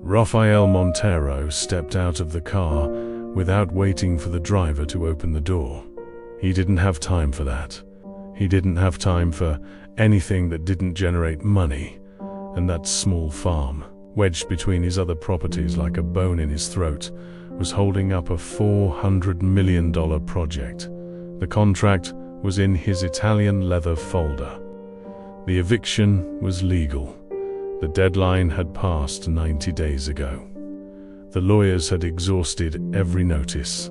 Rafael Montero stepped out of the car without waiting for the driver to open the door. He didn't have time for that. He didn't have time for anything that didn't generate money, and that small farm, wedged between his other properties like a bone in his throat, was holding up a $400 million project. The contract was in his Italian leather folder. The eviction was legal. The deadline had passed 90 days ago. The lawyers had exhausted every notice.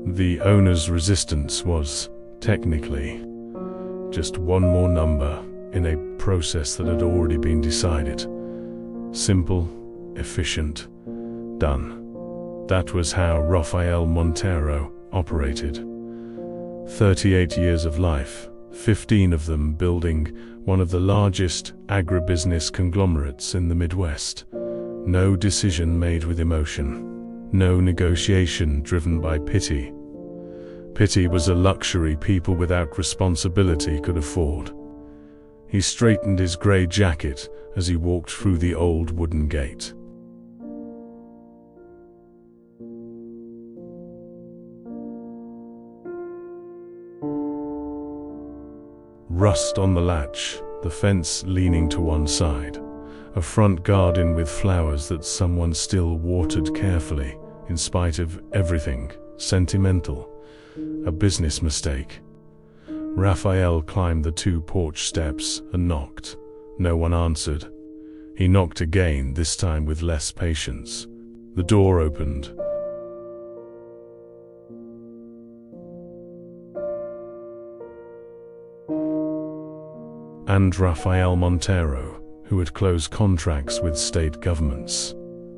The owner's resistance was, technically, just one more number in a process that had already been decided. Simple, efficient, done. That was how Rafael Montero operated. 38 years of life, 15 of them building one of the largest agribusiness conglomerates in the Midwest. No decision made with emotion. No negotiation driven by pity. Pity was a luxury people without responsibility could afford. He straightened his gray jacket as he walked through the old wooden gate. Rust on the latch, the fence leaning to one side, a front garden with flowers that someone still watered carefully, in spite of everything, sentimental, a business mistake. Rafael climbed the 2 porch steps and knocked. No one answered. He knocked again, this time with less patience. The door opened. And Rafael Montero, who had closed contracts with state governments,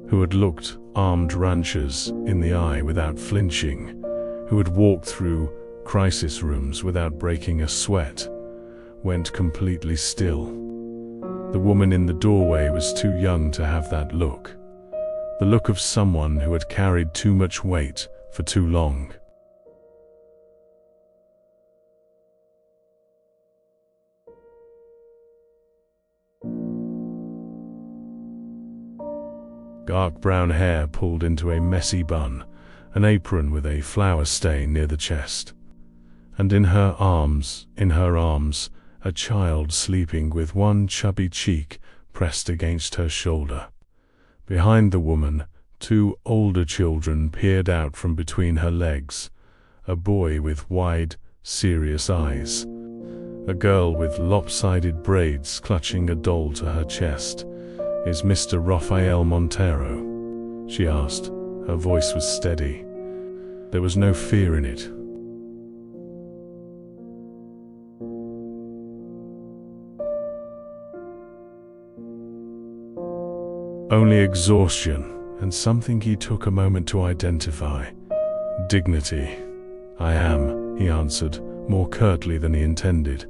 who had looked armed ranchers in the eye without flinching, who had walked through crisis rooms without breaking a sweat, went completely still. The woman in the doorway was too young to have that look. The look of someone who had carried too much weight for too long. Dark brown hair pulled into a messy bun, an apron with a flower stain near the chest. And in her arms, a child sleeping with one chubby cheek pressed against her shoulder. Behind the woman, 2 older children peered out from between her legs, a boy with wide, serious eyes, a girl with lopsided braids clutching a doll to her chest. "Is Mr. Rafael Montero?" she asked. Her voice was steady. There was no fear in it. Only exhaustion, and something he took a moment to identify. Dignity. "I am," he answered, more curtly than he intended.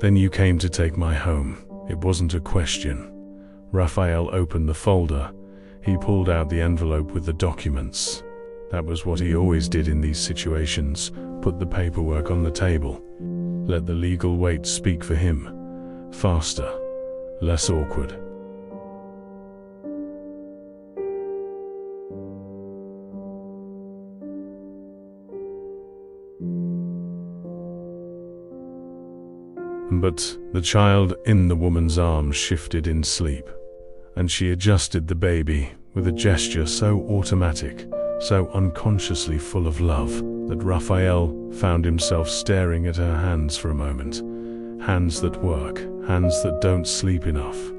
"Then you came to take my home. It wasn't a question." Rafael opened the folder. He pulled out the envelope with the documents. That was what he always did in these situations, put the paperwork on the table. Let the legal weight speak for him. Faster, less awkward. But the child in the woman's arms shifted in sleep, and she adjusted the baby with a gesture so automatic, so unconsciously full of love, that Rafael found himself staring at her hands for a moment. Hands that work, hands that don't sleep enough,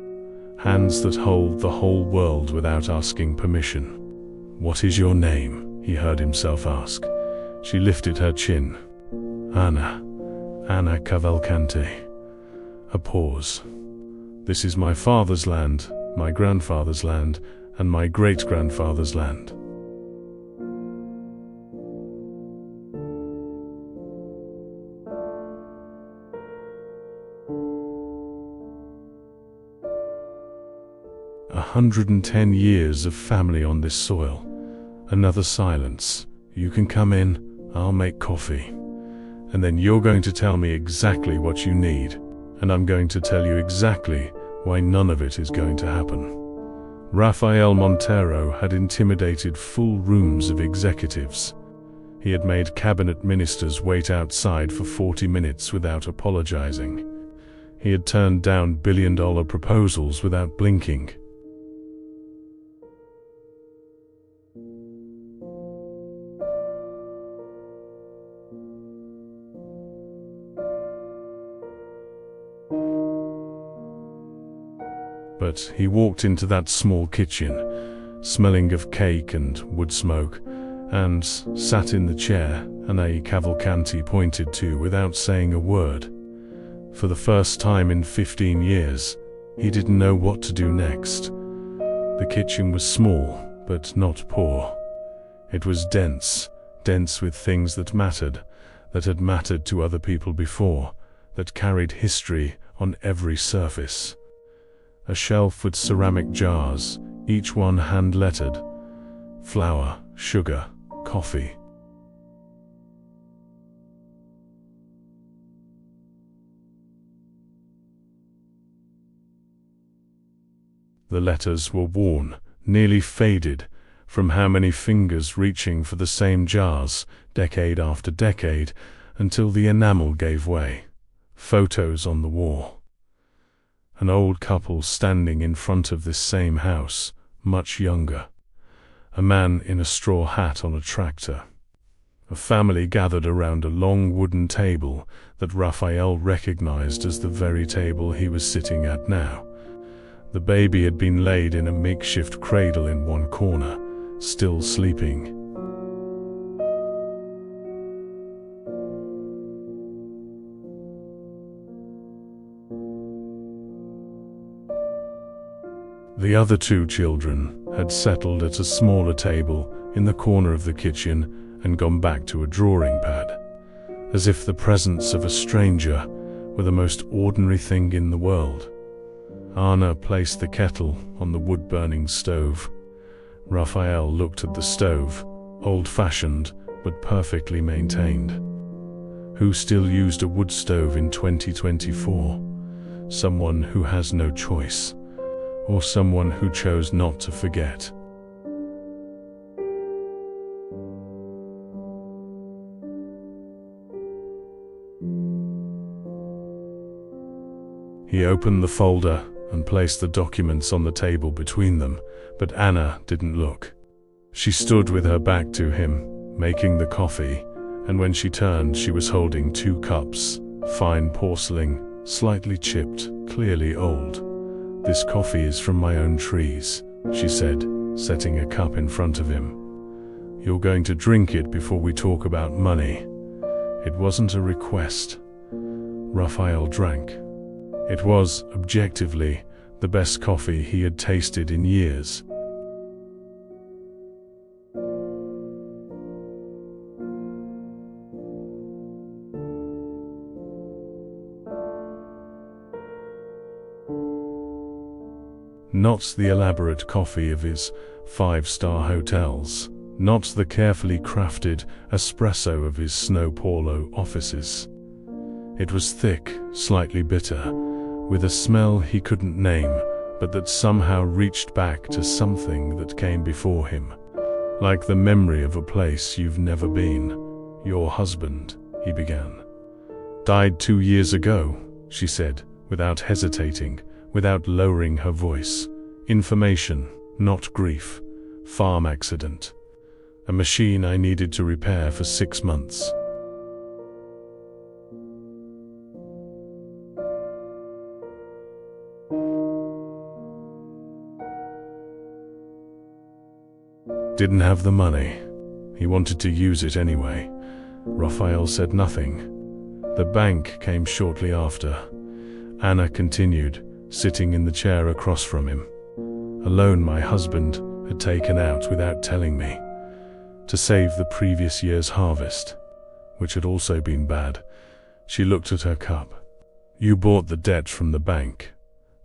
hands that hold the whole world without asking permission. "What is your name?" he heard himself ask. She lifted her chin. Ana Cavalcante." A pause. "This is my father's land, my grandfather's land, and my great-grandfather's land." "110 years of family on this soil, Another silence. "You can come in, I'll make coffee. And then you're going to tell me exactly what you need, and I'm going to tell you exactly why none of it is going to happen." Rafael Montero had intimidated full rooms of executives. He had made cabinet ministers wait outside for 40 minutes without apologizing. He had turned down billion-dollar proposals without blinking. But he walked into that small kitchen, smelling of cake and wood smoke, and sat in the chair Anna Cavalcanti pointed to without saying a word. For the first time in 15 years, he didn't know what to do next. The kitchen was small, but not poor. It was dense with things that had mattered to other people before, that carried history on every surface. A shelf with ceramic jars, each one hand-lettered. Flour, sugar, coffee. The letters were worn, nearly faded, from how many fingers reaching for the same jars, decade after decade, until the enamel gave way. Photos on the wall. An old couple standing in front of this same house, much younger. A man in a straw hat on a tractor. A family gathered around a long wooden table that Rafael recognized as the very table he was sitting at now. The baby had been laid in a makeshift cradle in one corner, still sleeping. The other two children had settled at a smaller table in the corner of the kitchen and gone back to a drawing pad, as if the presence of a stranger were the most ordinary thing in the world. Anna placed the kettle on the wood-burning stove. Rafael looked at the stove, old-fashioned but perfectly maintained. Who still used a wood stove in 2024? Someone who has no choice. Or someone who chose not to forget. He opened the folder and placed the documents on the table between them, but Anna didn't look. She stood with her back to him, making the coffee, and when she turned she was holding 2 cups, fine porcelain, slightly chipped, clearly old. "This coffee is from my own trees," she said, setting a cup in front of him. "You're going to drink it before we talk about money." It wasn't a request. Rafael drank. It was, objectively, the best coffee he had tasted in years. Not the elaborate coffee of his 5-star hotels, not the carefully crafted espresso of his São Paulo offices. It was thick, slightly bitter, with a smell he couldn't name, but that somehow reached back to something that came before him. Like the memory of a place you've never been. "Your husband," he began. "Died 2 years ago," she said, without hesitating, without lowering her voice. "Information, not grief. Farm accident. A machine I needed to repair for 6 months. Didn't have the money. He wanted to use it anyway." Rafael said nothing. The bank came shortly after. Anna continued, sitting in the chair across from him. "A loan my husband had taken out without telling me, to save the previous year's harvest, which had also been bad." She looked at her cup. "You bought the debt from the bank.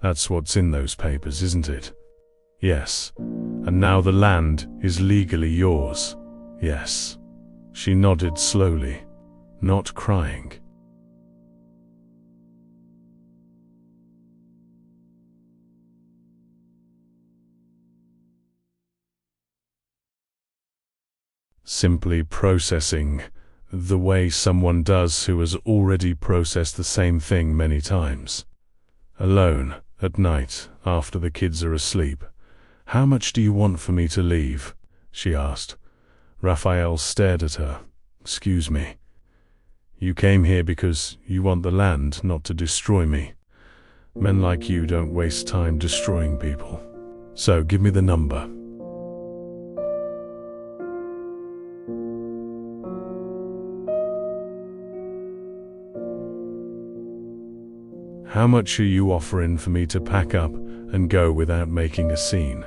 That's what's in those papers, isn't it?" "Yes. And now the land is legally yours. Yes. She nodded slowly, not crying. Simply processing, the way someone does who has already processed the same thing many times. Alone, at night, after the kids are asleep. "How much do you want for me to leave?" she asked. Raphael stared at her. "Excuse me. You came here because you want the land, not to destroy me. Men like you don't waste time destroying people. So give me the number." "How much are you offering for me to pack up and go without making a scene?"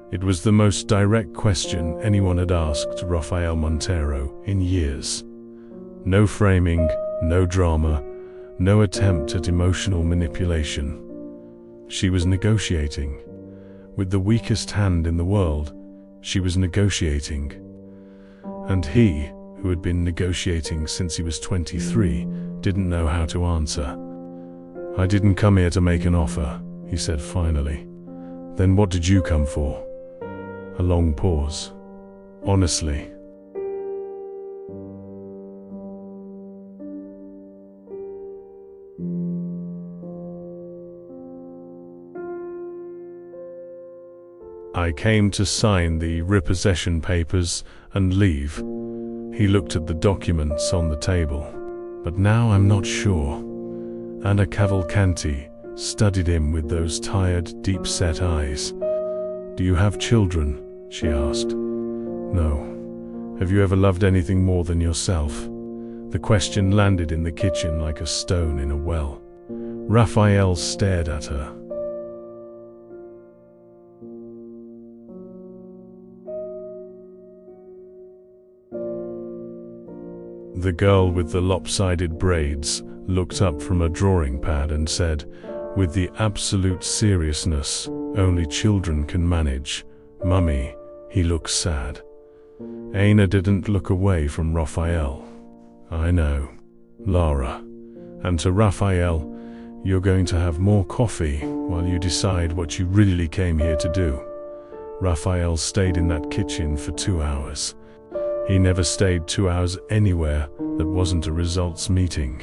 It was the most direct question anyone had asked Rafael Montero in years. No framing, no drama, no attempt at emotional manipulation. She was negotiating. With the weakest hand in the world, she was negotiating. And he, who had been negotiating since he was 23, didn't know how to answer. "I didn't come here to make an offer," he said finally. "Then what did you come for?" A long pause. "Honestly." "I came to sign the repossession papers and leave." He looked at the documents on the table. "But now I'm not sure." Anna Cavalcanti studied him with those tired, deep-set eyes. "Do you have children?" she asked. "No. Have you ever loved anything more than yourself?" The question landed in the kitchen like a stone in a well. Raphael stared at her. The girl with the lopsided braids looked up from a drawing pad and said, with the absolute seriousness only children can manage, "Mummy, he looks sad." Aina didn't look away from Raphael. "I know, Lara." And to Raphael, "You're going to have more coffee while you decide what you really came here to do." Raphael stayed in that kitchen for 2 hours. He never stayed 2 hours anywhere that wasn't a results meeting.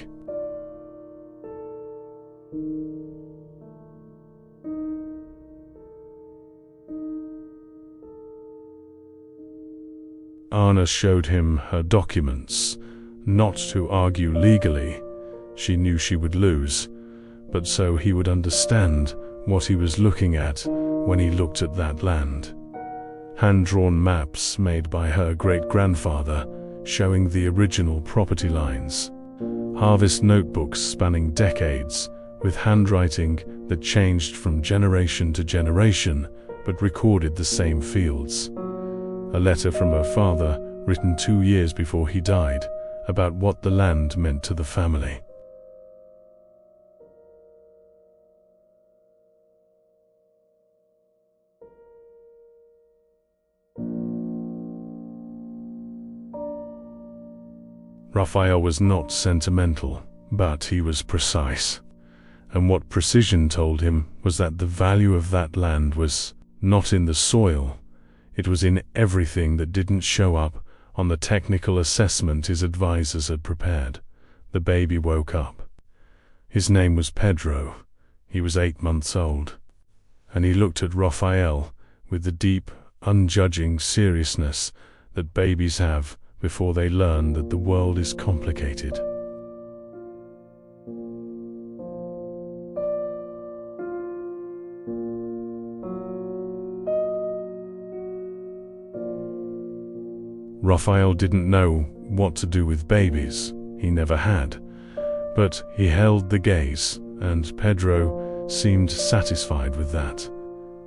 Anna showed him her documents, not to argue legally. She knew she would lose, but so he would understand what he was looking at when he looked at that land. Hand-drawn maps made by her great-grandfather showing the original property lines. Harvest notebooks spanning decades with handwriting that changed from generation to generation but recorded the same fields. A letter from her father, written 2 years before he died, about what the land meant to the family. Raphael was not sentimental, but he was precise. And what precision told him was that the value of that land was not in the soil. It was in everything that didn't show up on the technical assessment his advisors had prepared. The baby woke up. His name was Pedro. He was 8 months old. And he looked at Raphael with the deep, unjudging seriousness that babies have before they learn that the world is complicated. Raphael didn't know what to do with babies. He never had. But he held the gaze, and Pedro seemed satisfied with that.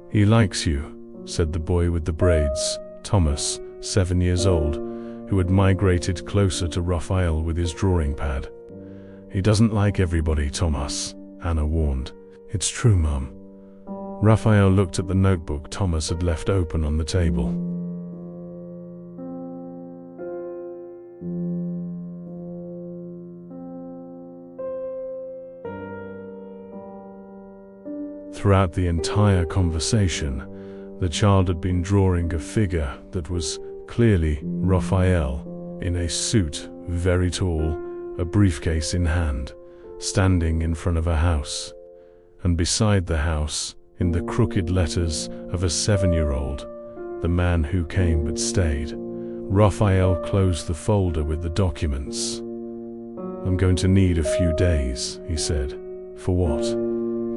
"He likes you," said the boy with the braids, Thomas, 7 years old, who had migrated closer to Raphael with his drawing pad. "He doesn't like everybody, Thomas," Anna warned. "It's true, Mum." Raphael looked at the notebook Thomas had left open on the table. Throughout the entire conversation, the child had been drawing a figure that was clearly Raphael, in a suit, very tall, a briefcase in hand, standing in front of a house. And beside the house, in the crooked letters of a 7-year-old, the man who came but stayed. Raphael closed the folder with the documents. "I'm going to need a few days," he said. "For what?"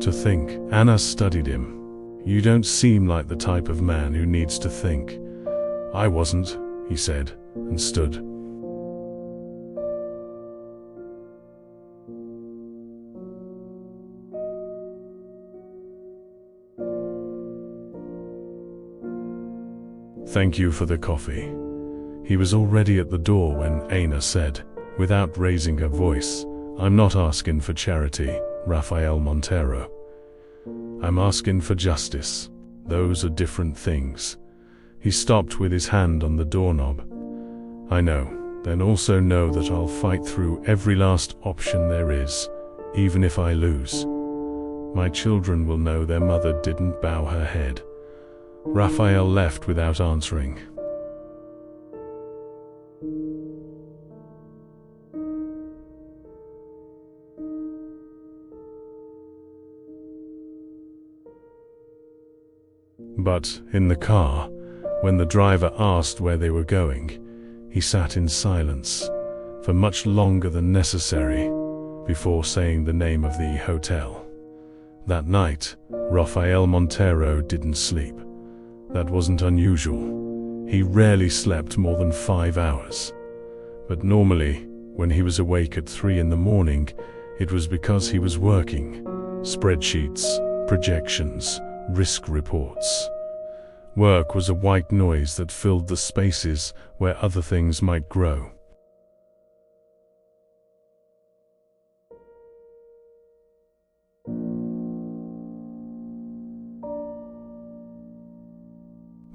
"To think." Anna studied him. "You don't seem like the type of man who needs to think." "I wasn't," he said, and stood. "Thank you for the coffee." He was already at the door when Anna said, without raising her voice, "I'm not asking for charity, Rafael Montero. I'm asking for justice. Those are different things." He stopped with his hand on the doorknob. "I know. Then also know that I'll fight through every last option there is, even if I lose. My children will know their mother didn't bow her head." Raphael left without answering. But in the car, when the driver asked where they were going, he sat in silence for much longer than necessary before saying the name of the hotel. That night, Rafael Montero didn't sleep. That wasn't unusual. He rarely slept more than 5 hours. But normally, when he was awake at 3 in the morning, it was because he was working. Spreadsheets, projections, risk reports. Work was a white noise that filled the spaces where other things might grow.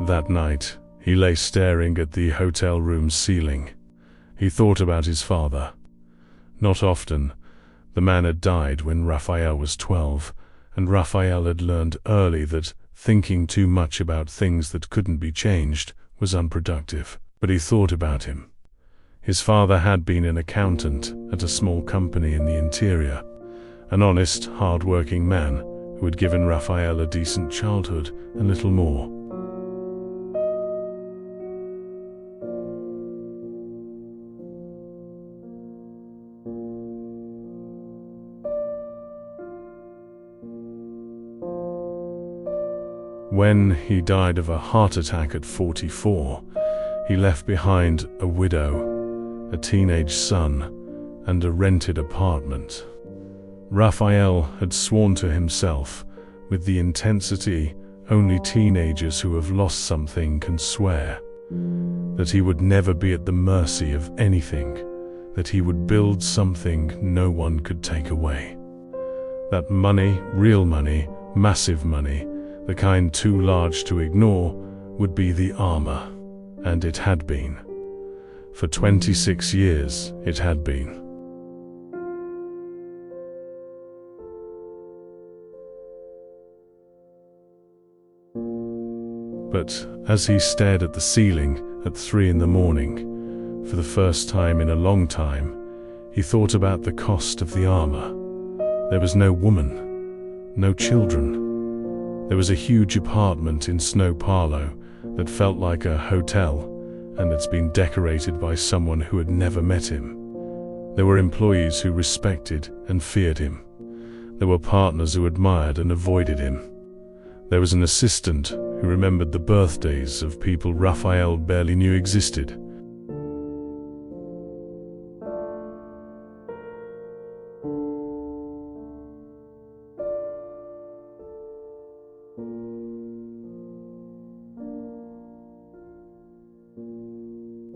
That night, he lay staring at the hotel room's ceiling. He thought about his father. Not often. The man had died when Raphael was 12, and Raphael had learned early that thinking too much about things that couldn't be changed was unproductive. But he thought about him. His father had been an accountant at a small company in the interior, an honest, hard-working man who had given Raphael a decent childhood and little more. When he died of a heart attack at 44, he left behind a widow, a teenage son, and a rented apartment. Raphael had sworn to himself, with the intensity only teenagers who have lost something can swear, that he would never be at the mercy of anything, that he would build something no one could take away. That money, real money, massive money, the kind too large to ignore, would be the armor. And it had been. For 26 years, it had been. But as he stared at the ceiling at 3 in the morning, for the first time in a long time, he thought about the cost of the armor. There was no woman, no children. There was a huge apartment in Snow Paolo that felt like a hotel, and it's been decorated by someone who had never met him. There were employees who respected and feared him. There were partners who admired and avoided him. There was an assistant who remembered the birthdays of people Raphael barely knew existed.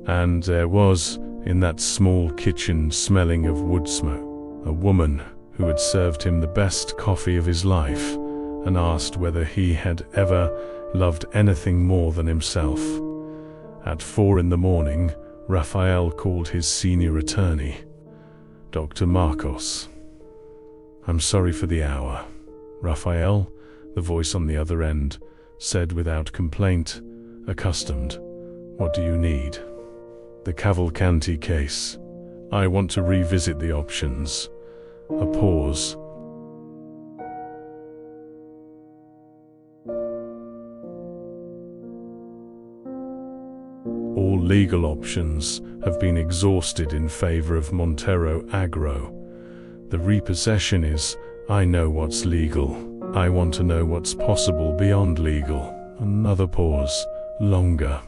And there was, in that small kitchen smelling of wood smoke, a woman who had served him the best coffee of his life, and asked whether he had ever loved anything more than himself. At 4 in the morning, Raphael called his senior attorney, Dr. Marcos. "I'm sorry for the hour." "Raphael," the voice on the other end said without complaint, accustomed. "What do you need?" "The Cavalcanti case. I want to revisit the options." A pause. "All legal options have been exhausted in favor of Montero Agro. The repossession is, I know what's legal. I want to know what's possible beyond legal." Another pause, longer.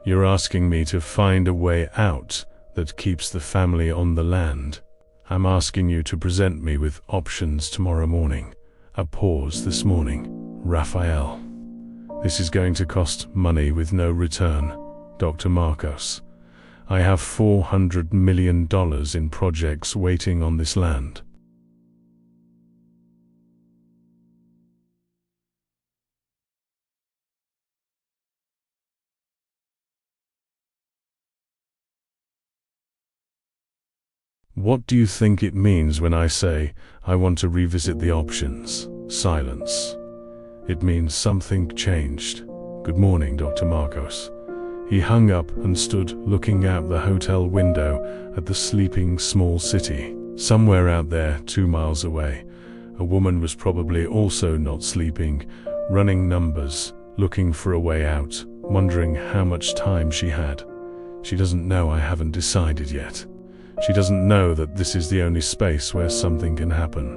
"You're asking me to find a way out that keeps the family on the land. I'm asking you to present me with options tomorrow morning." A pause. "This morning, Raphael. This is going to cost money with no return, Dr. Marcos. I have $400 million in projects waiting on this land." "What do you think it means when I say I want to revisit the options?" Silence. "It means something changed. Good morning, Dr. Marcos." He hung up and stood looking out the hotel window at the sleeping small city. Somewhere out there, 2 miles away, a woman was probably also not sleeping, running numbers, looking for a way out, wondering how much time she had. She doesn't know I haven't decided yet. She doesn't know that this is the only space where something can happen.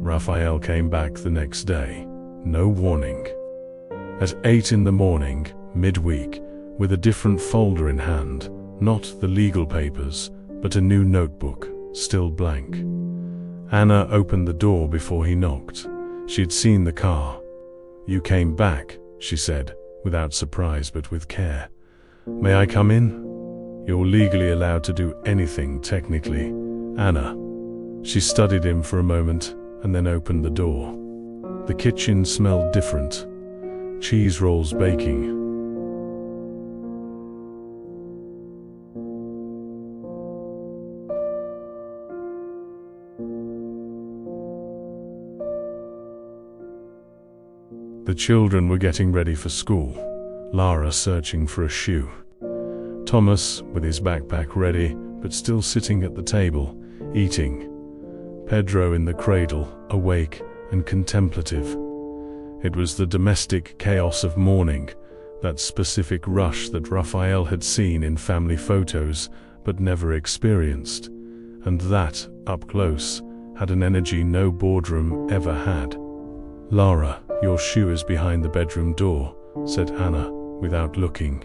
Raphael came back the next day, no warning. At 8 in the morning, midweek, with a different folder in hand, not the legal papers, but a new notebook, still blank. Anna opened the door before he knocked. She'd seen the car. "You came back," she said, without surprise but with care. "May I come in?" "You're legally allowed to do anything, technically, Anna." She studied him for a moment, and then opened the door. The kitchen smelled different. Cheese rolls baking. The children were getting ready for school. Lara searching for a shoe. Thomas, with his backpack ready, but still sitting at the table, eating. Pedro in the cradle, awake and contemplative. It was the domestic chaos of morning, that specific rush that Raphael had seen in family photos but never experienced, and that, up close, had an energy no boardroom ever had. "Lara, your shoe is behind the bedroom door," said Anna, without looking.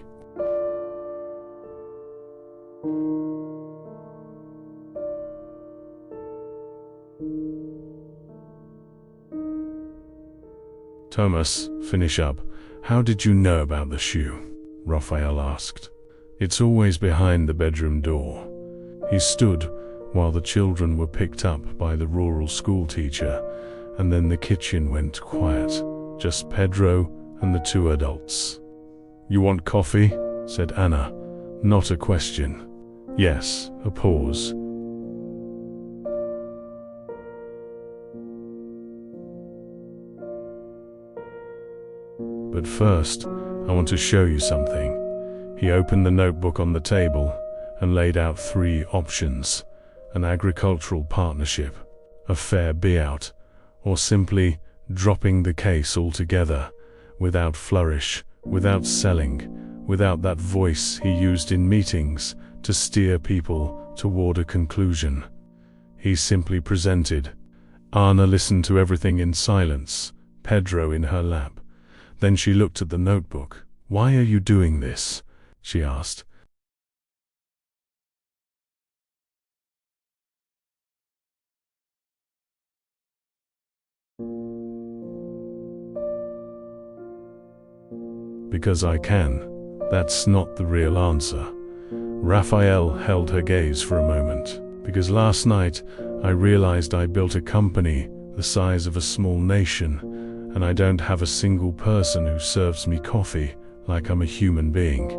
"Thomas, finish up. How did you know about the shoe?" Raphael asked. "It's always behind the bedroom door." He stood while the children were picked up by the rural school teacher, and then the kitchen went quiet, just Pedro and the 2 adults. "You want coffee?" said Anna, not a question. "Yes." A pause. "But first, I want to show you something." He opened the notebook on the table and laid out 3 options: an agricultural partnership, a fair buyout, or simply dropping the case altogether, without flourish, without selling, without that voice he used in meetings to steer people toward a conclusion. He simply presented. Anna listened to everything in silence, Pedro in her lap. Then she looked at the notebook. "Why are you doing this?" she asked. Because I can. That's not the real answer. Raphael held her gaze for a moment. Because last night, I realized I built a company the size of a small nation, and I don't have a single person who serves me coffee like I'm a human being.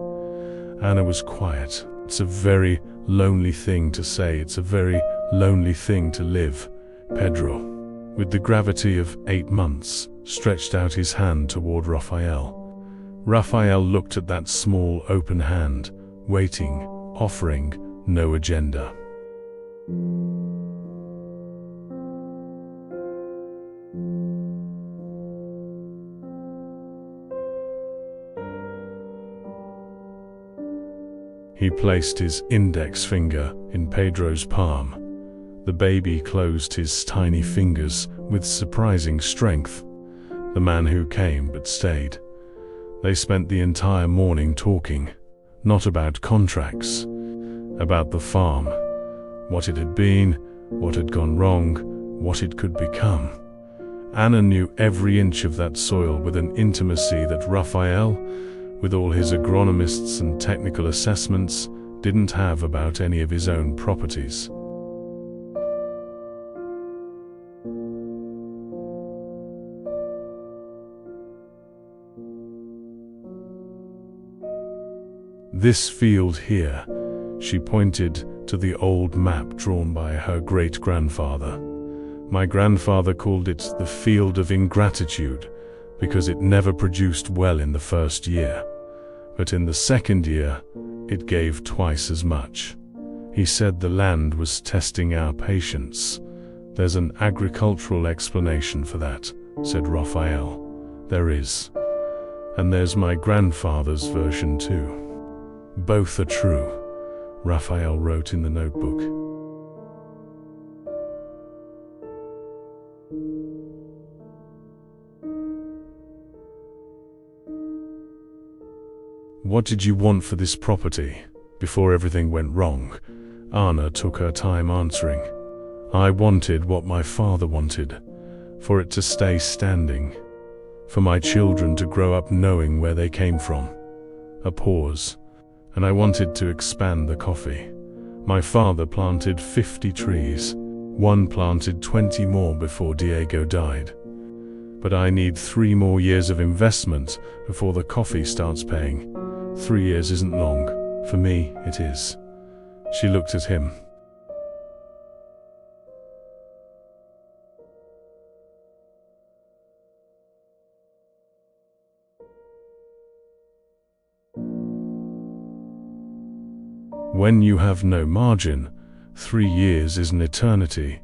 Anna was quiet. It's a very lonely thing to say. It's a very lonely thing to live. Pedro, with the gravity of 8 months, stretched out his hand toward Raphael. Raphael looked at that small open hand, waiting, offering no agenda. He placed his index finger in Pedro's palm. The baby closed his tiny fingers with surprising strength. The man who came but stayed. They spent the entire morning talking, not about contracts, about the farm, what it had been, what had gone wrong, what it could become. Anna knew every inch of that soil with an intimacy that Raphael, with all his agronomists and technical assessments, didn't have about any of his own properties. This field here, she pointed to the old map drawn by her great-grandfather. My grandfather called it the field of ingratitude because it never produced well in the first year. But in the second year, it gave twice as much. He said the land was testing our patience. There's an agricultural explanation for that, said Raphael. There is. And there's my grandfather's version too. Both are true, Raphael wrote in the notebook. What did you want for this property, before everything went wrong? Anna took her time answering. I wanted what my father wanted, for it to stay standing, for my children to grow up knowing where they came from. A pause. And I wanted to expand the coffee. My father planted 50 trees. One planted 20 more before Diego died. But I need 3 more years of investment before the coffee starts paying. 3 years isn't long. For me, it is. She looked at him. When you have no margin, 3 years is an eternity.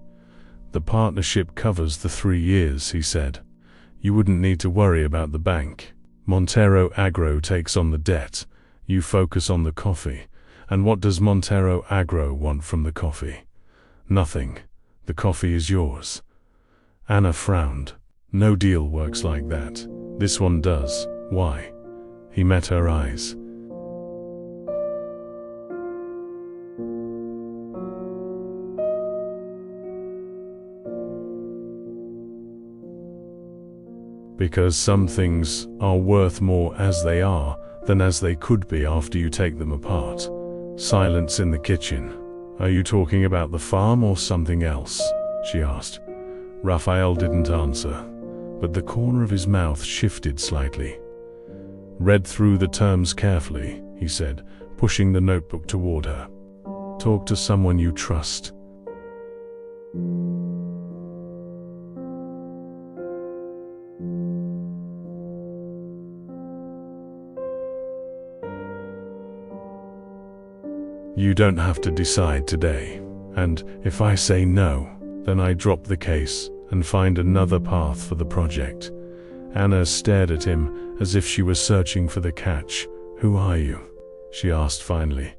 The partnership covers the 3 years, he said. You wouldn't need to worry about the bank. Montero Agro takes on the debt. You focus on the coffee. And what does Montero Agro want from the coffee? Nothing. The coffee is yours. Anna frowned. No deal works like that. This one does. Why? He met her eyes. Because some things are worth more as they are than as they could be after you take them apart. Silence in the kitchen. Are you talking about the farm or something else? She asked. Raphael didn't answer, but the corner of his mouth shifted slightly. Read through the terms carefully, he said, pushing the notebook toward her. Talk to someone you trust. You don't have to decide today, and if I say no, then I drop the case and find another path for the project. Anna stared at him as if she was searching for the catch. Who are you? She asked finally.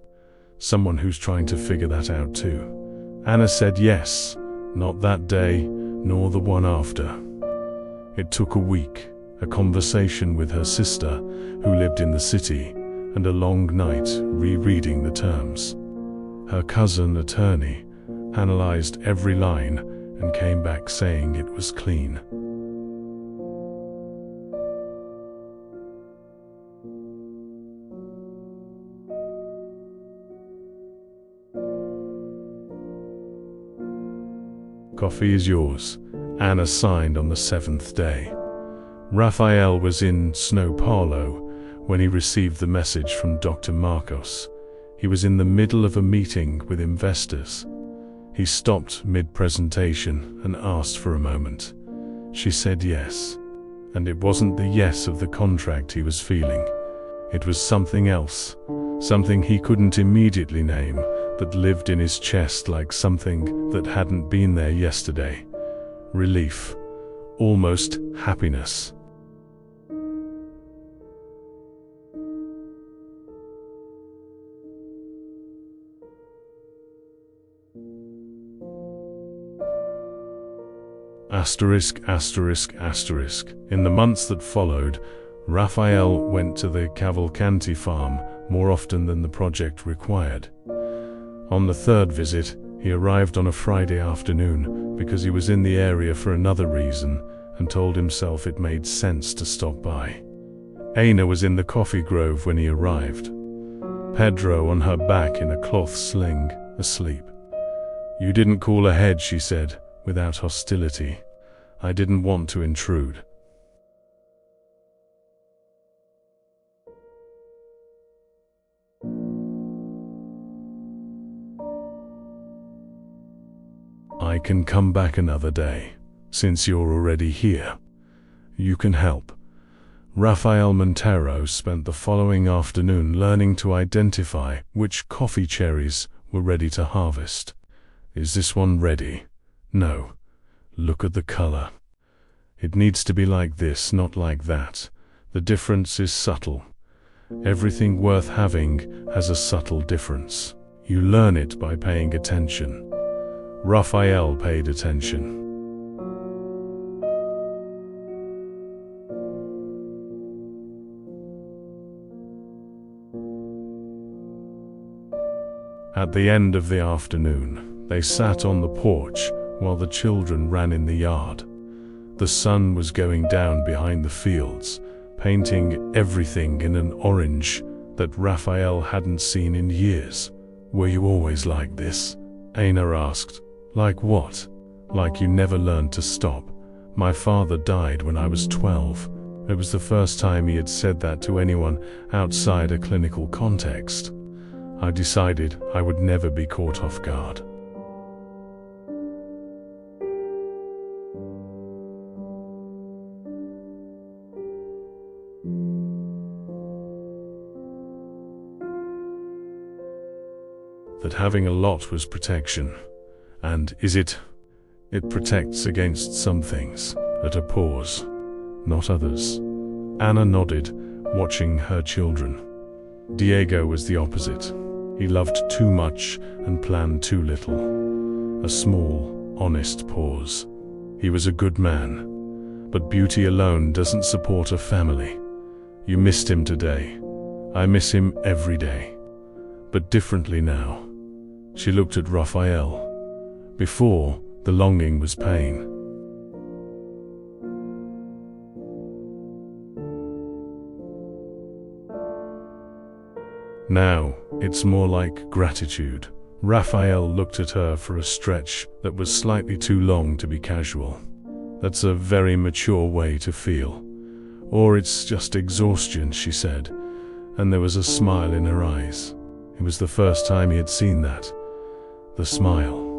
Someone who's trying to figure that out too. Anna said yes, not that day, nor the one after. It took a week, a conversation with her sister, who lived in the city, and a long night rereading the terms. Her cousin attorney analyzed every line and came back saying it was clean. Coffee is yours, Anna signed on the 7th day. Raphael was in São Paulo when he received the message from Dr. Marcos. He was in the middle of a meeting with investors. He stopped mid-presentation and asked for a moment. She said yes. And it wasn't the yes of the contract he was feeling. It was something else, something he couldn't immediately name, that lived in his chest like something that hadn't been there yesterday. Relief, almost happiness. *****. In the months that followed, Raphael went to the Cavalcanti farm more often than the project required. On the 3rd visit, he arrived on a Friday afternoon because he was in the area for another reason and told himself it made sense to stop by. Aina was in the coffee grove when he arrived. Pedro on her back in a cloth sling, asleep. "You didn't call ahead," she said, without hostility. "I didn't want to intrude." "I can come back another day, since you're already here. You can help." Rafael Montero spent the following afternoon learning to identify which coffee cherries were ready to harvest. "Is this one ready? No. Look at the color. It needs to be like this, not like that. The difference is subtle. Everything worth having has a subtle difference. You learn it by paying attention." Raphael paid attention. At the end of the afternoon, they sat on the porch while the children ran in the yard. The sun was going down behind the fields, painting everything in an orange that Raphael hadn't seen in years. "Were you always like this?" Aina asked. "Like what?" "Like you never learned to stop. My father died when I was 12. It was the first time he had said that to anyone outside a clinical context. I decided I would never be caught off guard." That having a lot was protection. And is it? It protects against some things. At a pause. Not others. Anna nodded, watching her children. Diego was the opposite. He loved too much and planned too little. A small, honest pause. He was a good man. But beauty alone doesn't support a family. You missed him today. I miss him every day. But differently now. She looked at Raphael. Before, the longing was pain. Now, it's more like gratitude. Raphael looked at her for a stretch that was slightly too long to be casual. That's a very mature way to feel. Or it's just exhaustion, she said, and there was a smile in her eyes. It was the first time he had seen that. The smile.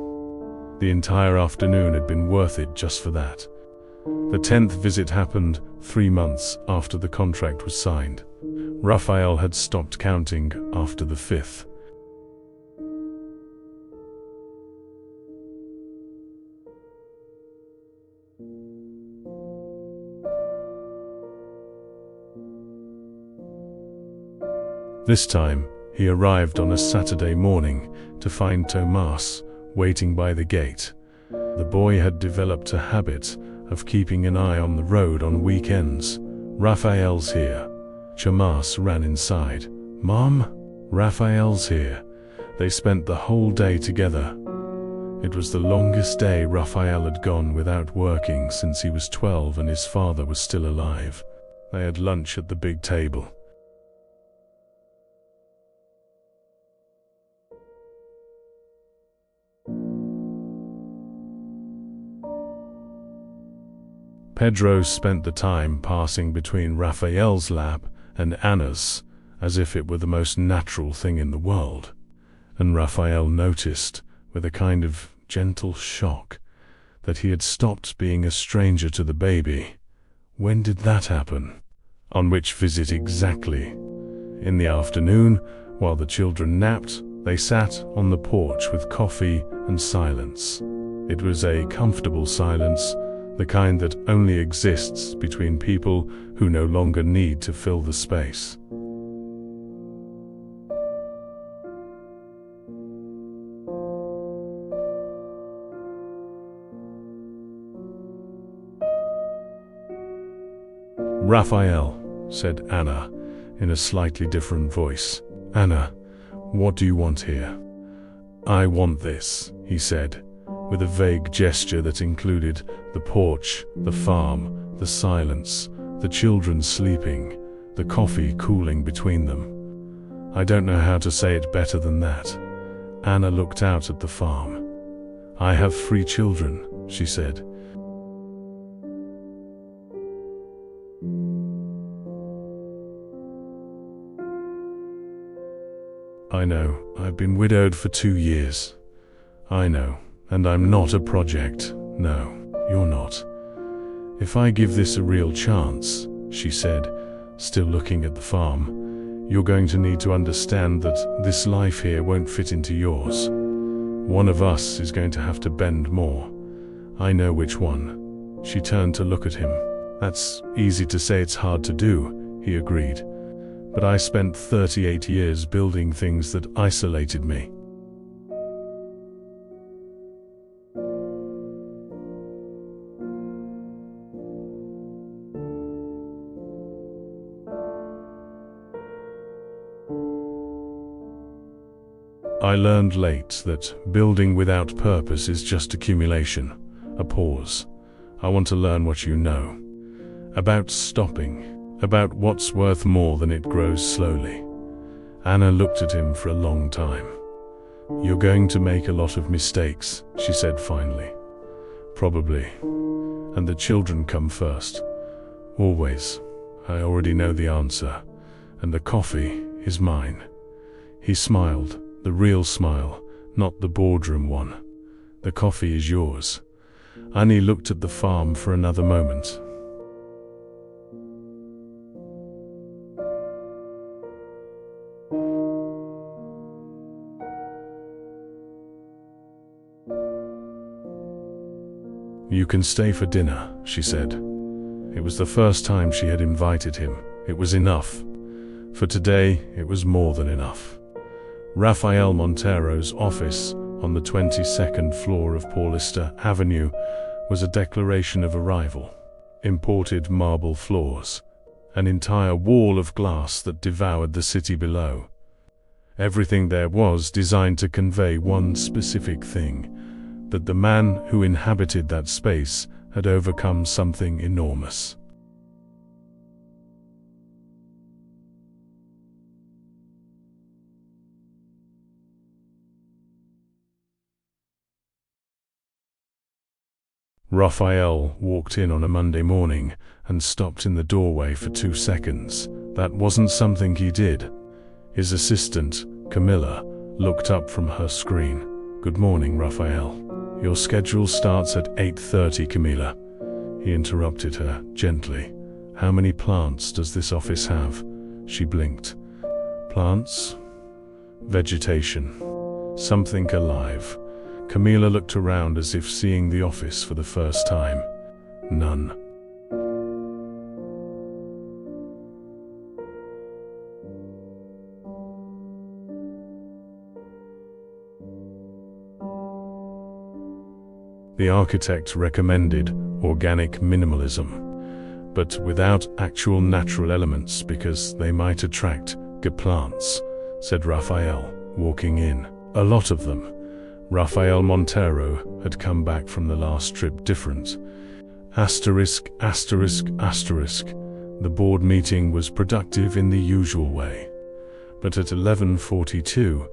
The entire afternoon had been worth it just for that. The 10th visit happened 3 months after the contract was signed. Raphael had stopped counting after the 5th. This time, he arrived on a Saturday morning to find Tomas waiting by the gate. The boy had developed a habit of keeping an eye on the road on weekends. "Raphael's here." Tomas ran inside. "Mom, Raphael's here." They spent the whole day together. It was the longest day Raphael had gone without working since he was 12 and his father was still alive. They had lunch at the big table. Pedro spent the time passing between Raphael's lab and Anna's, as if it were the most natural thing in the world. And Raphael noticed, with a kind of gentle shock, that he had stopped being a stranger to the baby. When did that happen? On which visit exactly? In the afternoon, while the children napped, they sat on the porch with coffee and silence. It was a comfortable silence, the kind that only exists between people who no longer need to fill the space. "Raphael," said Anna, in a slightly different voice. "Anna, what do you want here?" "I want this," he said, with a vague gesture that included the porch, the farm, the silence, the children sleeping, the coffee cooling between them. "I don't know how to say it better than that." Anna looked out at the farm. "I have 3 children," she said. "I know, I've been widowed for 2 years. I know, and I'm not a project. No, you're not. If I give this a real chance," she said, still looking at the farm, "you're going to need to understand that this life here won't fit into yours. One of us is going to have to bend more. I know which one." She turned to look at him. "That's easy to say, it's hard to do," he agreed. "But I spent 38 years building things that isolated me." "I learned late that building without purpose is just accumulation." A pause. "I want to learn what you know. About stopping. About what's worth more than it grows slowly." Anna looked at him for a long time. "You're going to make a lot of mistakes," she said finally. "Probably. And the children come first. Always. I already know the answer. And the coffee is mine." He smiled, the real smile, not the boardroom one. "The coffee is yours." Annie looked at the farm for another moment. "You can stay for dinner," she said. It was the first time she had invited him. It was enough. For today, it was more than enough. Rafael Montero's office on the 22nd floor of Paulista Avenue was a declaration of arrival. Imported marble floors, an entire wall of glass that devoured the city below. Everything there was designed to convey one specific thing: that the man who inhabited that space had overcome something enormous. Raphael walked in on a Monday morning and stopped in the doorway for 2 seconds. That wasn't something he did. His assistant, Camilla, looked up from her screen. "Good morning, Raphael. Your schedule starts at 8:30, Camilla." He interrupted her gently. "How many plants does this office have?" She blinked. "Plants? Vegetation. Something alive." Camila looked around as if seeing the office for the first time. "None." The architect recommended organic minimalism, but without actual natural elements because they might attract plants, said Raphael, walking in. A lot of them. Rafael Montero had come back from the last trip different. Asterisk, asterisk, asterisk. The board meeting was productive in the usual way. But at 11:42,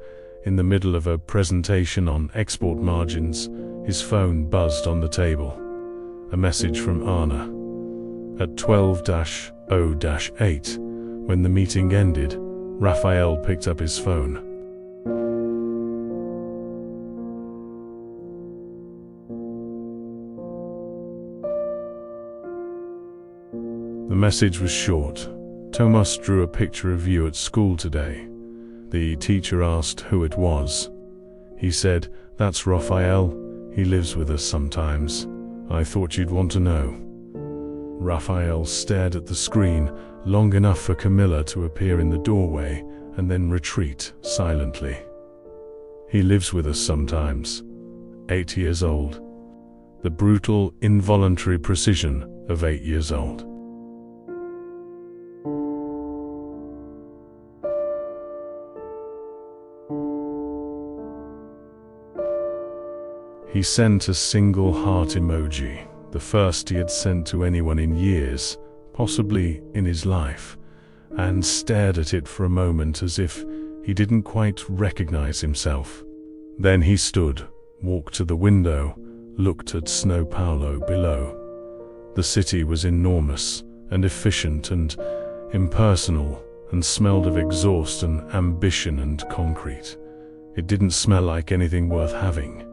in the middle of a presentation on export margins, his phone buzzed on the table. A message from Anna. At 12-0-8, when the meeting ended, Raphael picked up his phone. The message was short. Thomas drew a picture of you at school today. The teacher asked who it was. He said, "That's Raphael. He lives with us sometimes. I thought you'd want to know." Raphael stared at the screen long enough for Camilla to appear in the doorway and then retreat silently. He lives with us sometimes. 8 years old. The brutal, involuntary precision of 8 years old. He sent a single heart emoji, the first he had sent to anyone in years, possibly in his life, and stared at it for a moment as if he didn't quite recognize himself. Then he stood, walked to the window, looked at São Paulo below. The city was enormous and efficient and impersonal and smelled of exhaust and ambition and concrete. It didn't smell like anything worth having.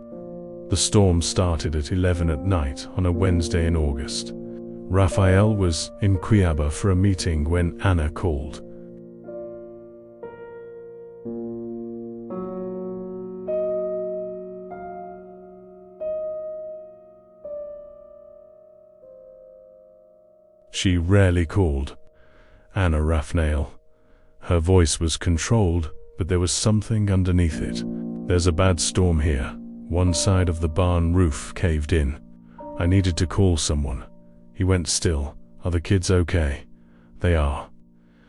The storm started at 11 at night on a Wednesday in August. Raphael was in Cuiabá for a meeting when Anna called. She rarely called. Anna Raphael. Her voice was controlled, but there was something underneath it. "There's a bad storm here. One side of the barn roof caved in. I needed to call someone." He went still. "Are the kids okay?" "They are.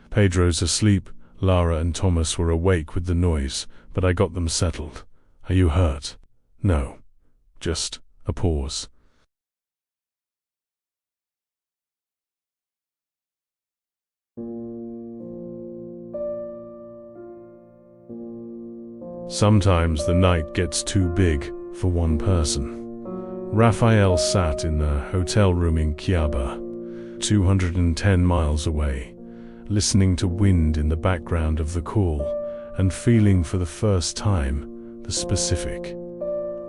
Pedro's asleep. Lara and Thomas were awake with the noise, but I got them settled." "Are you hurt?" "No." Just a pause. Sometimes the night gets too big for one person. Raphael sat in the hotel room in Cuiabá, 210 miles away, listening to wind in the background of the call and feeling for the first time the specific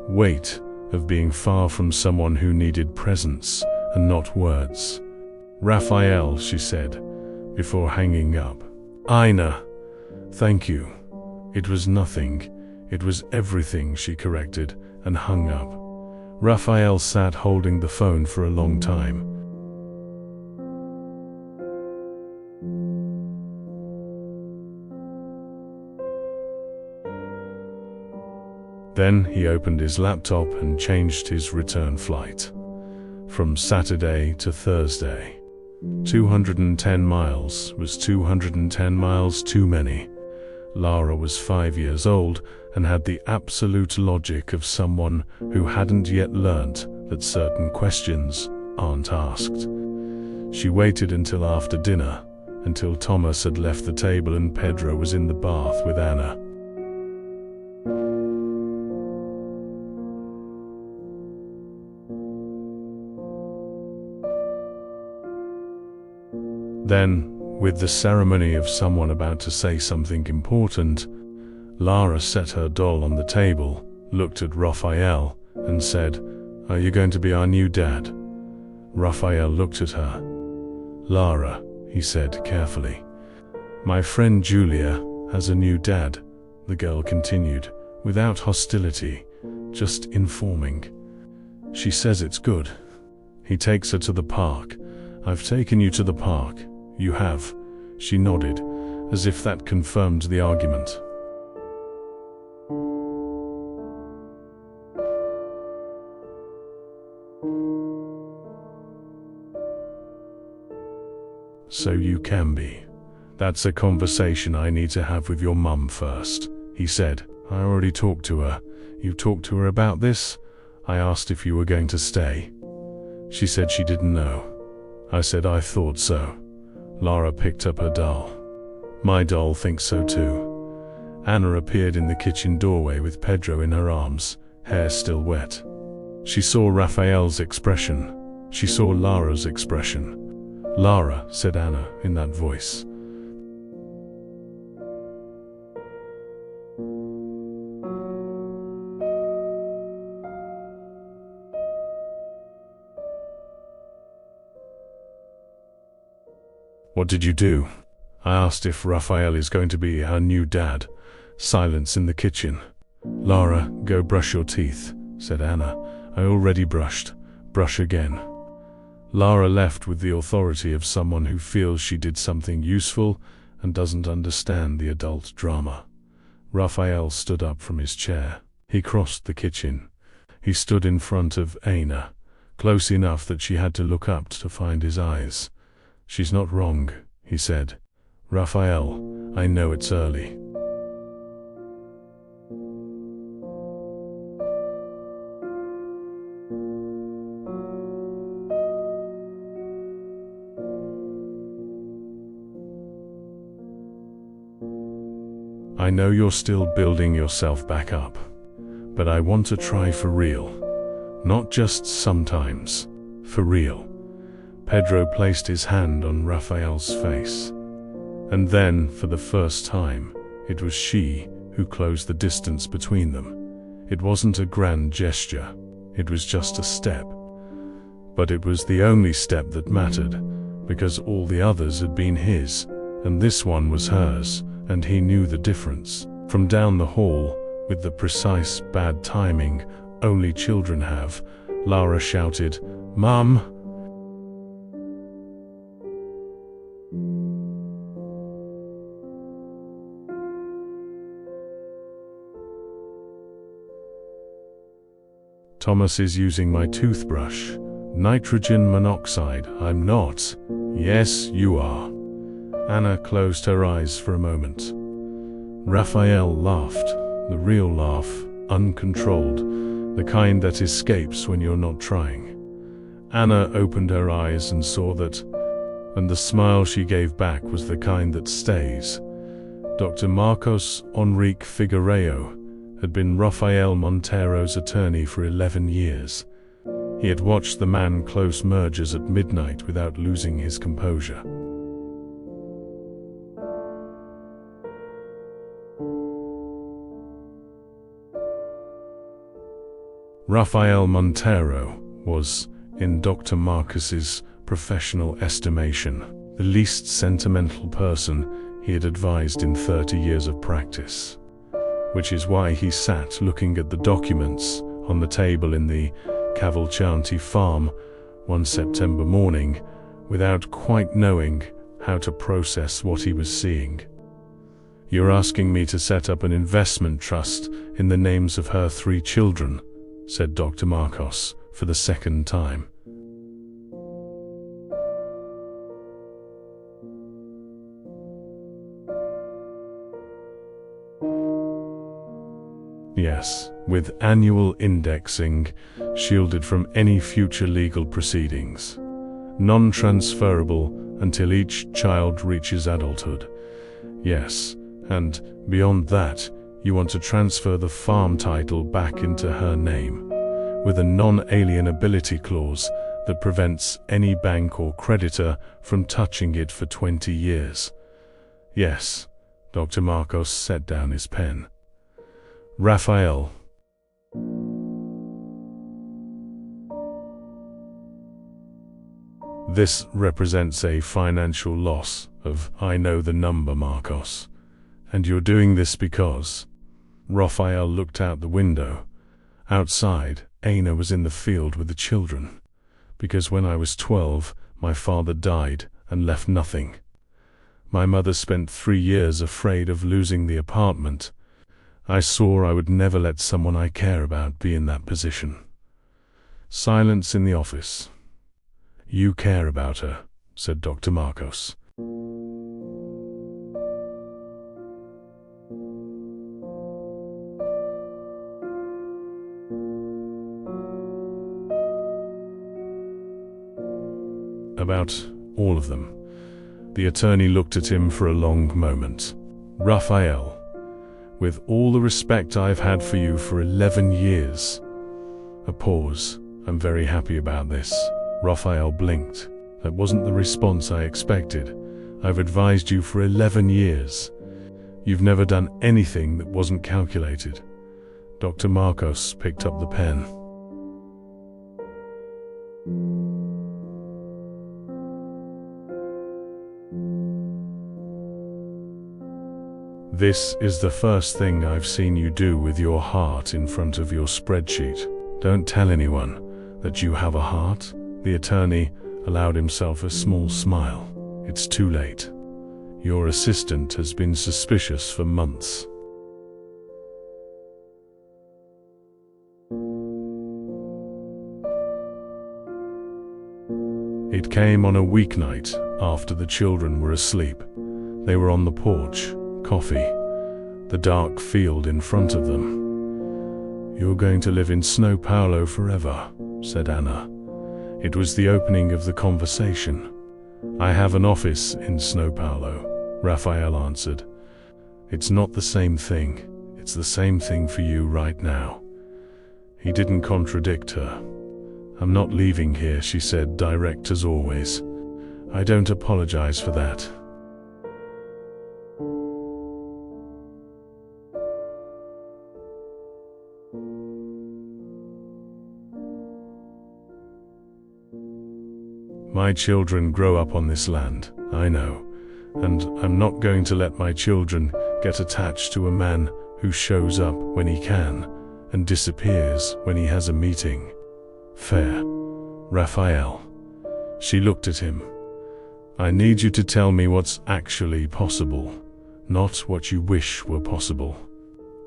weight of being far from someone who needed presence and not words. "Raphael," she said, before hanging up. "Ina, thank you." "It was nothing. It was everything," she corrected, and hung up. Raphael sat holding the phone for a long time. Then he opened his laptop and changed his return flight. From Saturday to Thursday. 210 miles was 210 miles too many. Lara was 5 years old and had the absolute logic of someone who hadn't yet learnt that certain questions aren't asked. She waited until after dinner, until Thomas had left the table and Pedro was in the bath with Anna. Then, with the ceremony of someone about to say something important, Lara set her doll on the table, looked at Raphael, and said, "Are you going to be our new dad?" Raphael looked at her. "Lara," he said carefully. "My friend Julia has a new dad," the girl continued, without hostility, just informing. "She says it's good. He takes her to the park. I've taken you to the park." "You have." She nodded, as if that confirmed the argument. "So you can be. That's a conversation I need to have with your mum first," he said. "I already talked to her." "You talked to her about this?" "I asked if you were going to stay. She said she didn't know." I said I thought so. Lara picked up her doll. "My doll thinks so too." Anna appeared in the kitchen doorway with Pedro in her arms, hair still wet. She saw Raphael's expression. She saw Lara's expression. Lara, said Anna in that voice. What did you do? I asked if Raphael is going to be our new dad. Silence in the kitchen. Lara, go brush your teeth, said Anna. I already brushed. Brush again. Lara left with the authority of someone who feels she did something useful and doesn't understand the adult drama. Raphael stood up from his chair. He crossed the kitchen. He stood in front of Aina, close enough that she had to look up to find his eyes. She's not wrong, he said. Raphael, I know it's early. I know you're still building yourself back up, but I want to try for real. Not just sometimes, for real. Pedro placed his hand on Raphael's face. And then, for the first time, it was she who closed the distance between them. It wasn't a grand gesture, it was just a step. But it was the only step that mattered, because all the others had been his, and this one was hers, and he knew the difference. From down the hall, with the precise bad timing only children have, Lara shouted, "Mum!" Thomas is using my toothbrush. Nitrogen monoxide, I'm not. Yes, you are. Anna closed her eyes for a moment. Raphael laughed, the real laugh, uncontrolled, the kind that escapes when you're not trying. Anna opened her eyes and saw that, and the smile she gave back was the kind that stays. Dr. Marcos Enrique Figueiredo had been Rafael Montero's attorney for 11 years. He had watched the man close mergers at midnight without losing his composure. Rafael Montero was, in Dr. Marcos's professional estimation, the least sentimental person he had advised in 30 years of practice. Which is why he sat looking at the documents on the table in the Cavalcanti farm one September morning without quite knowing how to process what he was seeing. "You're asking me to set up an investment trust in the names of her 3 children, said Dr. Marcos for the second time. Yes, with annual indexing, shielded from any future legal proceedings. Non-transferable until each child reaches adulthood. Yes, and beyond that, you want to transfer the farm title back into her name, with a non-alienability clause that prevents any bank or creditor from touching it for 20 years. Yes, Dr. Marcos set down his pen. Raphael. This represents a financial loss of, I know the number, Marcos. And you're doing this because... Raphael looked out the window. Outside, Aina was in the field with the children. Because when I was 12, my father died and left nothing. My mother spent 3 years afraid of losing the apartment. I swore I would never let someone I care about be in that position. Silence in the office. You care about her, said Dr. Marcos. About all of them. The attorney looked at him for a long moment. Raphael, with all the respect I've had for you for 11 years. A pause. I'm very happy about this. Raphael blinked. That wasn't the response I expected. I've advised you for 11 years. You've never done anything that wasn't calculated. Dr. Marcos picked up the pen. This is the first thing I've seen you do with your heart in front of your spreadsheet. Don't tell anyone that you have a heart. The attorney allowed himself a small smile. It's too late. Your assistant has been suspicious for months. It came on a weeknight after the children were asleep. They were on the porch, coffee, the dark field in front of them. "You're going to live in São Paulo forever," said Anna. It was the opening of the conversation. "I have an office in São Paulo," Rafael answered. "It's not the same thing. It's the same thing for you right now." He didn't contradict her. "I'm not leaving here," she said, direct as always. "I don't apologize for that." My children grow up on this land, I know, and I'm not going to let my children get attached to a man who shows up when he can and disappears when he has a meeting. Fair, Rafael. She looked at him. "I need you to tell me what's actually possible, not what you wish were possible.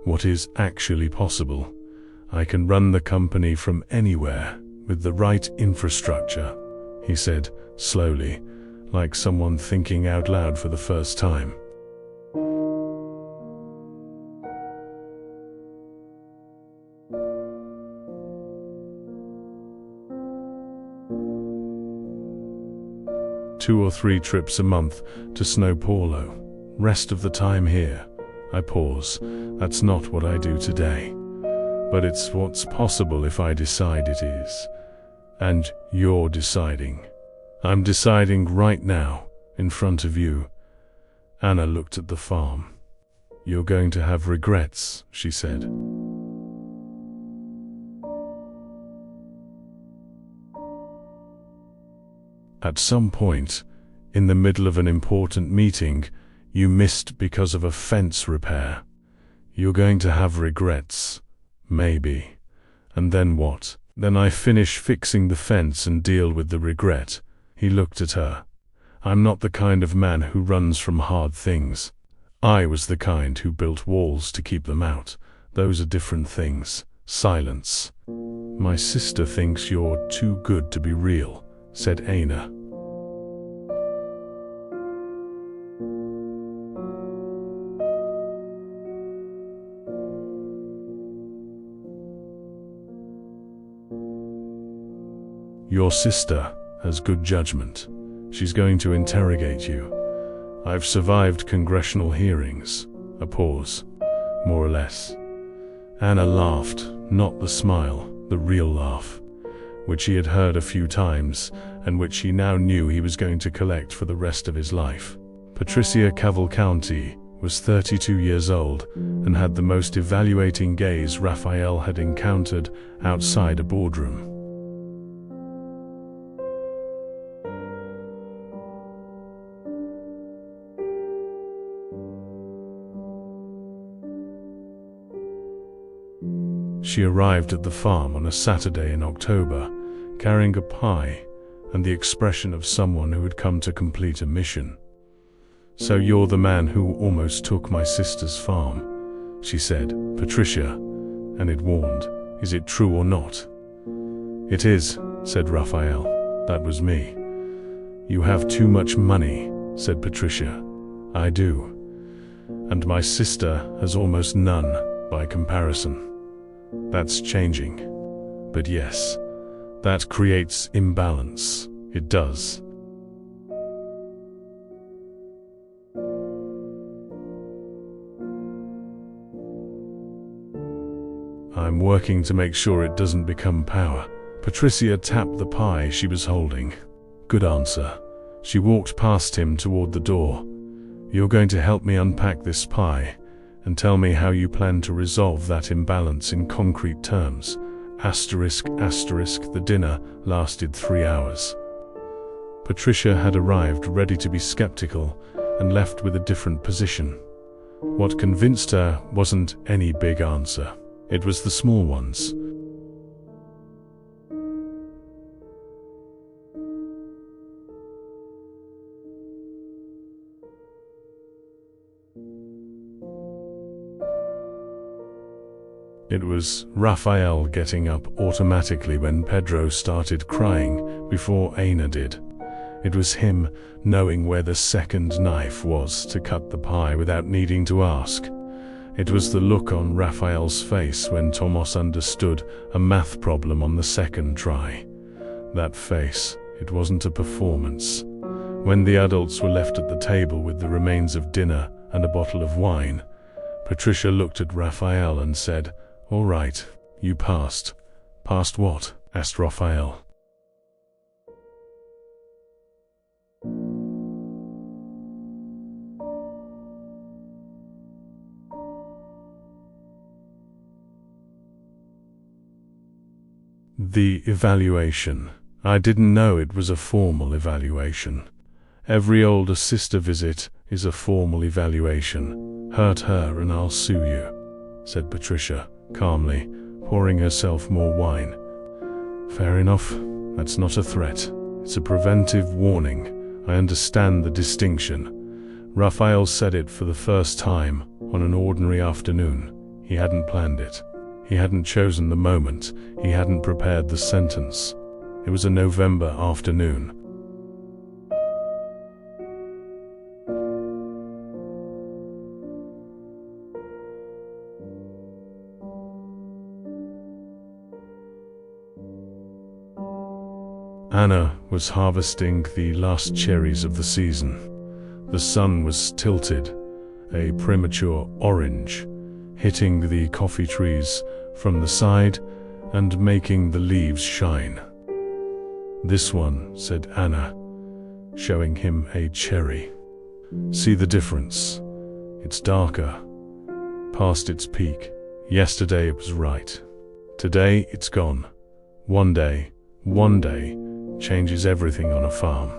What is actually possible? I can run the company from anywhere with the right infrastructure," he said, slowly, like someone thinking out loud for the first time. "2 or 3 trips a month to São Paulo. Rest of the time here." I pause. "That's not what I do today. But it's what's possible if I decide it is. And you're deciding." "I'm deciding right now, in front of you." Anna looked at the farm. "You're going to have regrets," she said. "At some point, in the middle of an important meeting, you missed because of a fence repair. You're going to have regrets. Maybe. And then what? Then I finish fixing the fence and deal with the regret." He looked at her. "I'm not the kind of man who runs from hard things. I was the kind who built walls to keep them out. Those are different things." Silence. "My sister thinks you're too good to be real," said Anna. "Your sister has good judgment. She's going to interrogate you. I've survived congressional hearings." A pause. "More or less." Anna laughed, not the smile, the real laugh, which he had heard a few times, and which he now knew he was going to collect for the rest of his life. Patricia Cavalcanti was 32 years old and had the most evaluating gaze Rafael had encountered outside a boardroom. She arrived at the farm on a Saturday in October, carrying a pie and the expression of someone who had come to complete a mission. "So you're the man who almost took my sister's farm," she said. "Patricia," and it warned, "is it true or not?" "It is," said Rafael. "That was me." "You have too much money," said Patricia. "I do. And my sister has almost none by comparison. That's changing. But yes, that creates imbalance. It does." "I'm working to make sure it doesn't become power." Patricia tapped the pie she was holding. Good answer. She walked past him toward the door. You're going to help me unpack this pie and tell me how you plan to resolve that imbalance in concrete terms. The dinner lasted 3 hours. Patricia had arrived ready to be skeptical and left with a different position. What convinced her wasn't any big answer. It was the small ones. It was Rafael getting up automatically when Pedro started crying before Ana did. It was him knowing where the second knife was to cut the pie without needing to ask. It was the look on Rafael's face when Tomas understood a math problem on the second try. That face, it wasn't a performance. When the adults were left at the table with the remains of dinner and a bottle of wine, Patricia looked at Rafael and said, "All right, you passed." "Passed what?" asked Rafael. The evaluation. I didn't know it was a formal evaluation. Every older sister visit is a formal evaluation. Hurt her and I'll sue you, said Patricia, calmly, pouring herself more wine. Fair enough, that's not a threat. It's a preventive warning. I understand the distinction. Rafael said it for the first time on an ordinary afternoon. He hadn't planned it. He hadn't chosen the moment. He hadn't prepared the sentence. It was a November afternoon. Ana was harvesting the last cherries of the season. The sun was tilted, a premature orange, hitting the coffee trees from the side and making the leaves shine. This one, said Ana, showing him a cherry. See the difference? It's darker, past its peak. Yesterday it was right. Today it's gone. One day changes everything on a farm.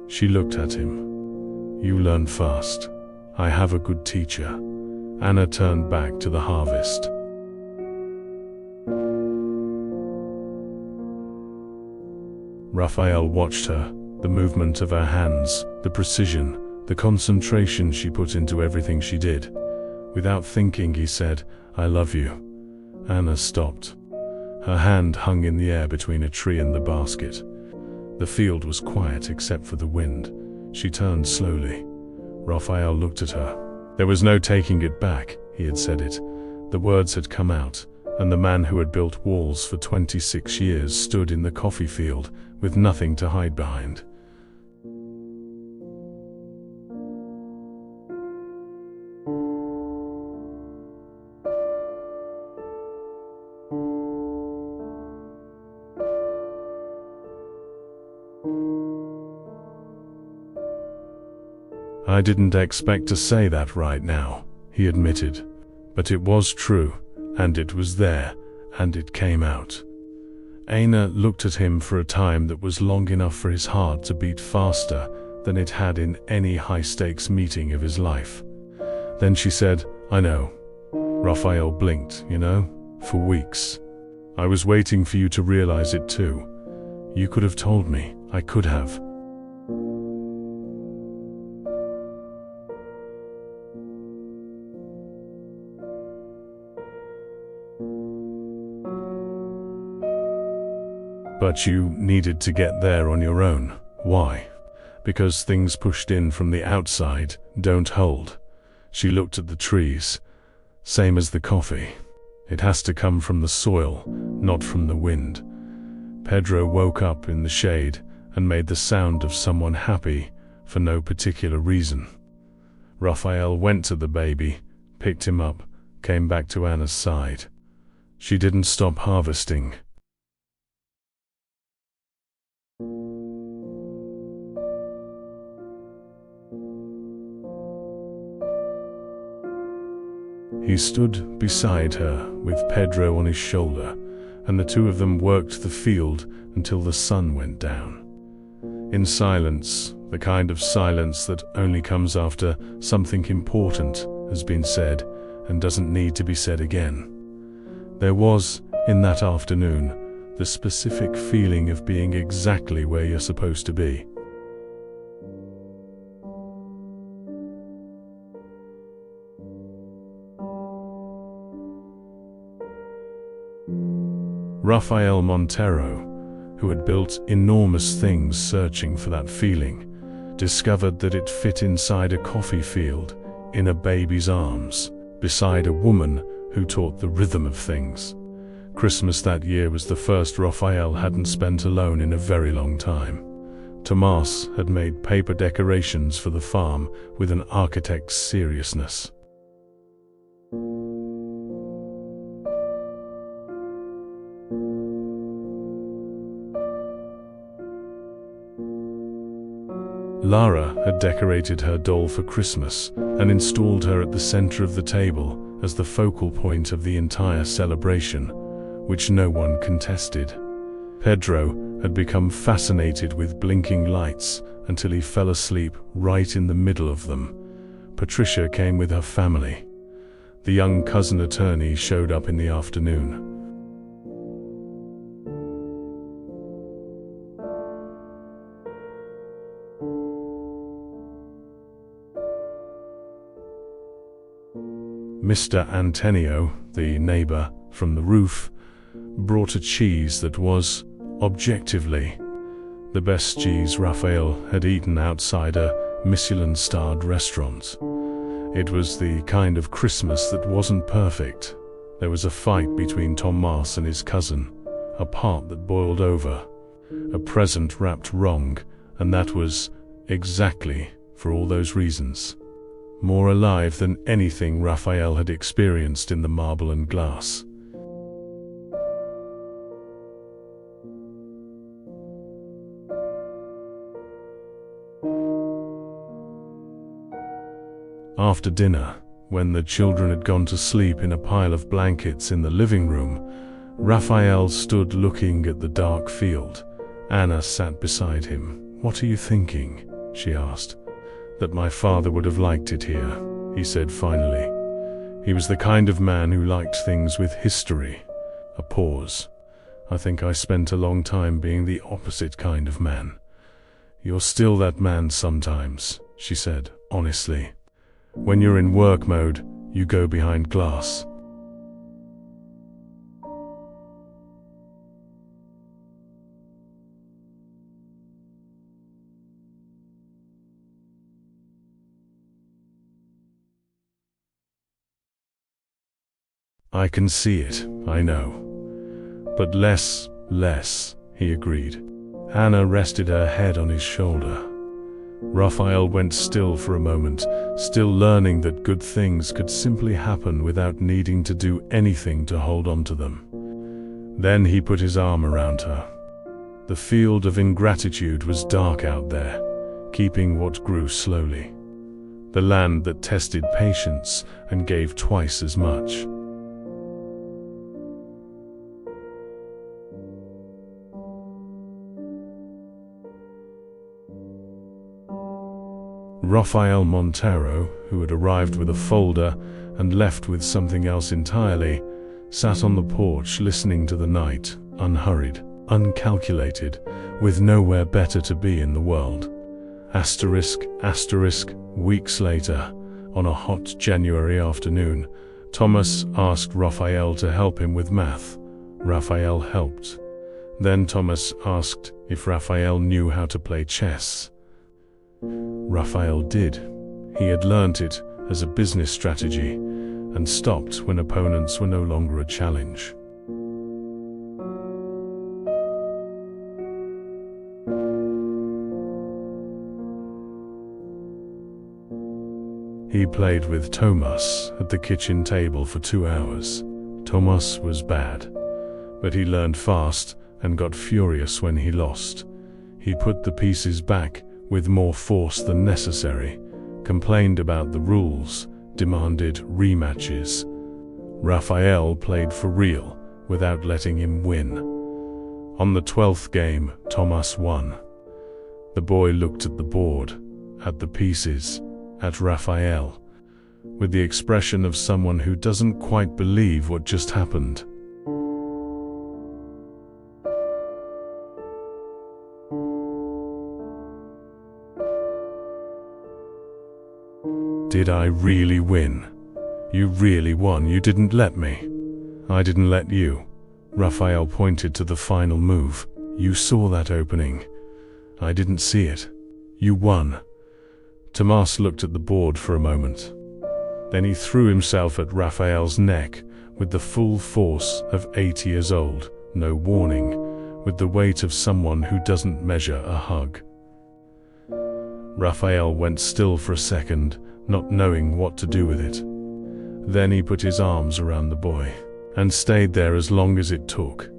She looked at him. You learn fast. I have a good teacher. Ana turned back to the harvest. Rafael watched her, the movement of her hands, the precision, the concentration she put into everything she did. Without thinking, he said, I love you. Ana stopped. Her hand hung in the air between a tree and the basket. The field was quiet except for the wind. She turned slowly. Rafael looked at her. There was no taking it back, he had said it. The words had come out, and the man who had built walls for 26 years stood in the coffee field with nothing to hide behind. I didn't expect to say that right now, he admitted. But it was true, and it was there, and it came out. Ana looked at him for a time that was long enough for his heart to beat faster than it had in any high-stakes meeting of his life. Then she said, I know. Rafael blinked, for weeks. I was waiting for you to realize it too. You could have told me. I could have. But you needed to get there on your own. Why? Because things pushed in from the outside don't hold. She looked at the trees. Same as the coffee. It has to come from the soil, not from the wind. Pedro woke up in the shade and made the sound of someone happy for no particular reason. Rafael went to the baby, picked him up, came back to Ana's side. She didn't stop harvesting. He stood beside her with Pedro on his shoulder, and the two of them worked the field until the sun went down. In silence, the kind of silence that only comes after something important has been said and doesn't need to be said again. There was, in that afternoon, the specific feeling of being exactly where you're supposed to be. Rafael Montero, who had built enormous things searching for that feeling, discovered that it fit inside a coffee field, in a baby's arms, beside a woman who taught the rhythm of things. Christmas that year was the first Rafael hadn't spent alone in a very long time. Tomas had made paper decorations for the farm with an architect's seriousness. Lara had decorated her doll for Christmas and installed her at the center of the table as the focal point of the entire celebration, which no one contested. Pedro had become fascinated with blinking lights until he fell asleep right in the middle of them. Patricia came with her family. The young cousin attorney showed up in the afternoon. Mr. Antonio, the neighbor from the roof, brought a cheese that was, objectively, the best cheese Rafael had eaten outside a Michelin-starred restaurant. It was the kind of Christmas that wasn't perfect. There was a fight between Tomas and his cousin, a pot that boiled over, a present wrapped wrong, and that was, exactly, for all those reasons, more alive than anything Rafael had experienced in the marble and glass. After dinner, when the children had gone to sleep in a pile of blankets in the living room, Rafael stood looking at the dark field. Anna sat beside him. "What are you thinking?" she asked. "That my father would have liked it here," he said finally. He was the kind of man who liked things with history. A pause. "I think I spent a long time being the opposite kind of man." "You're still that man sometimes," she said, honestly. "When you're in work mode, you go behind glass." "I can see it, I know. But less, he agreed. Anna rested her head on his shoulder. Rafael went still for a moment, still learning that good things could simply happen without needing to do anything to hold on to them. Then he put his arm around her. The field of ingratitude was dark out there, keeping what grew slowly. The land that tested patience and gave twice as much. Rafael Montero, who had arrived with a folder and left with something else entirely, sat on the porch listening to the night, unhurried, uncalculated, with nowhere better to be in the world. Weeks later, on a hot January afternoon, Thomas asked Rafael to help him with math. Rafael helped. Then Thomas asked if Rafael knew how to play chess. Rafael did. He had learnt it as a business strategy and stopped when opponents were no longer a challenge. He played with Tomas at the kitchen table for 2 hours. Tomas was bad, but he learned fast and got furious when he lost. He put the pieces back with more force than necessary, complained about the rules, demanded rematches, Rafael played for real, without letting him win. On the 12th game, Tomas won. The boy looked at the board, at the pieces, at Rafael, with the expression of someone who doesn't quite believe what just happened. Did I really win? You really won. You didn't let me. I didn't let you. Rafael pointed to the final move. You saw that opening. I didn't see it. You won. Tomas looked at the board for a moment. Then he threw himself at Rafael's neck with the full force of 8 years old, no warning, with the weight of someone who doesn't measure a hug. Rafael went still for a second, not knowing what to do with it. Then he put his arms around the boy and stayed there as long as it took.